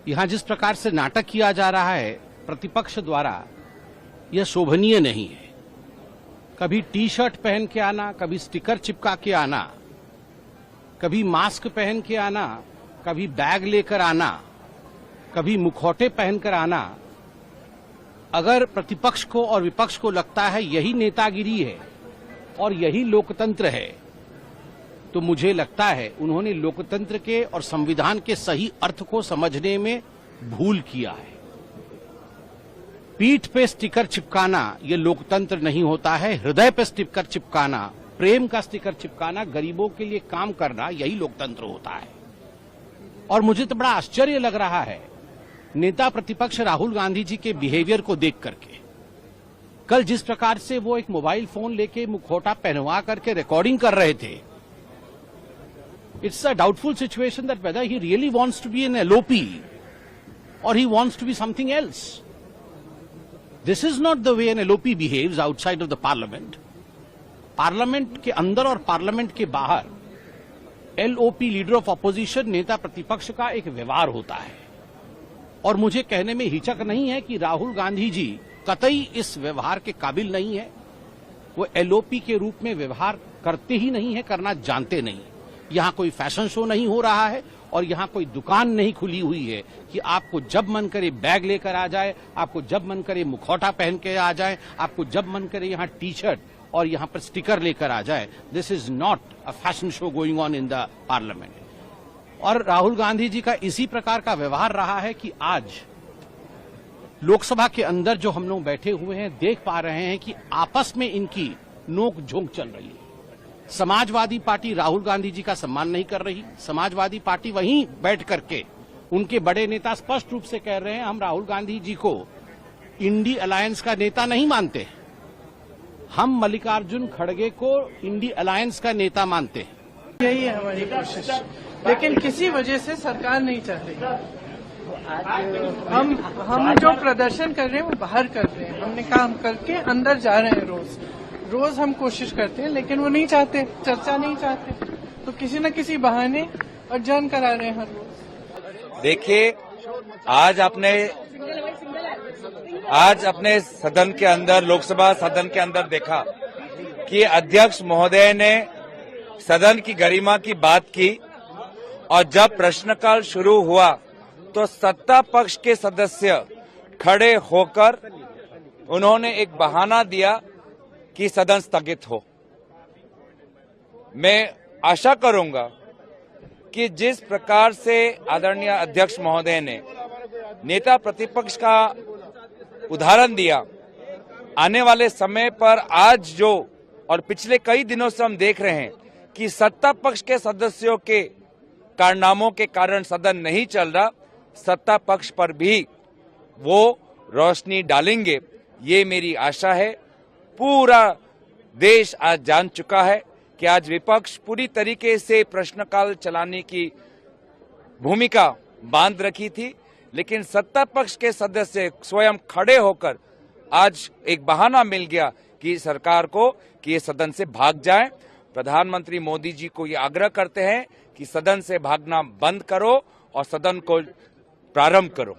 यहां जिस प्रकार से नाटक किया जा रहा है प्रतिपक्ष द्वारा, यह शोभनीय नहीं है। कभी टी शर्ट पहन के आना, कभी स्टिकर चिपका के आना, कभी मास्क पहन के आना, कभी बैग लेकर आना, कभी मुखौटे पहनकर आना। अगर प्रतिपक्ष को और विपक्ष को लगता है यही नेतागिरी है और यही लोकतंत्र है, तो मुझे लगता है उन्होंने लोकतंत्र के और संविधान के सही अर्थ को समझने में भूल किया है। पीठ पे स्टिकर चिपकाना ये लोकतंत्र नहीं होता है। हृदय पे स्टिकर चिपकाना, प्रेम का स्टिकर चिपकाना, गरीबों के लिए काम करना, यही लोकतंत्र होता है। और मुझे तो बड़ा आश्चर्य लग रहा है नेता प्रतिपक्ष राहुल गांधी जी के बिहेवियर को देख करके। कल जिस प्रकार से वो एक मोबाइल फोन लेके मुखौटा पहनवा करके रिकॉर्डिंग कर रहे थे, it's a doubtful situation that whether he really wants to be an LOP और he wants to be something else. This is not the way an LOP behaves outside of the parliament. Parliament के अंदर और parliament के बाहर LOP, leader of opposition, नेता प्रतिपक्ष का एक व्यवहार होता है। और मुझे कहने में हिचक नहीं है कि राहुल गांधी जी कतई इस व्यवहार के काबिल नहीं है। वो एलओपी के रूप में व्यवहार करते ही नहीं है, करना जानते नहीं। यहां कोई फैशन शो नहीं हो रहा है और यहां कोई दुकान नहीं खुली हुई है कि आपको जब मन करे बैग लेकर आ जाए, आपको जब मन करे मुखौटा पहन के आ जाए, आपको जब मन करे यहां टी शर्ट और यहां पर स्टिकर लेकर आ जाए। This is not a fashion show going on in the parliament. और राहुल गांधी जी का इसी प्रकार का व्यवहार रहा है कि आज लोकसभा के अंदर जो हम लोग बैठे हुए हैं देख पा रहे हैं कि आपस में इनकी नोक झोंक चल रही है। समाजवादी पार्टी राहुल गांधी जी का सम्मान नहीं कर रही। समाजवादी पार्टी वहीं बैठ करके उनके बड़े नेता स्पष्ट रूप से कह रहे हैं हम राहुल गांधी जी को इंडी अलायंस का नेता नहीं मानते, हम मल्लिकार्जुन खड़गे को इंडी अलायंस का नेता मानते हैं। यही है हमारी कोशिश, लेकिन किसी वजह से सरकार नहीं चाह रही। हम जो प्रदर्शन कर रहे हैं वो बाहर कर रहे हैं। हमने काम करके अंदर जा रहे हैं। रोज हम कोशिश करते हैं, लेकिन वो नहीं चाहते, चर्चा नहीं चाहते, तो किसी न किसी बहाने अध्ययन करा रहे हैं हर रोज। देखिए, आज अपने सदन के अंदर, लोकसभा सदन के अंदर देखा कि अध्यक्ष महोदय ने सदन की गरिमा की बात की और जब प्रश्नकाल शुरू हुआ तो सत्ता पक्ष के सदस्य खड़े होकर उन्होंने एक बहाना दिया कि सदन स्थगित हो। मैं आशा करूंगा कि जिस प्रकार से आदरणीय अध्यक्ष महोदय ने नेता प्रतिपक्ष का उदाहरण दिया, आने वाले समय पर आज जो और पिछले कई दिनों से हम देख रहे हैं कि सत्ता पक्ष के सदस्यों के कारनामों के कारण सदन नहीं चल रहा, सत्ता पक्ष पर भी वो रोशनी डालेंगे, ये मेरी आशा है। पूरा देश आज जान चुका है कि आज विपक्ष पूरी तरीके से प्रश्नकाल चलाने की भूमिका बांध रखी थी, लेकिन सत्ता पक्ष के सदस्य स्वयं खड़े होकर आज एक बहाना मिल गया कि सरकार को कि ये सदन से भाग जाए। प्रधानमंत्री मोदी जी को ये आग्रह करते हैं कि सदन से भागना बंद करो और सदन को प्रारंभ करो।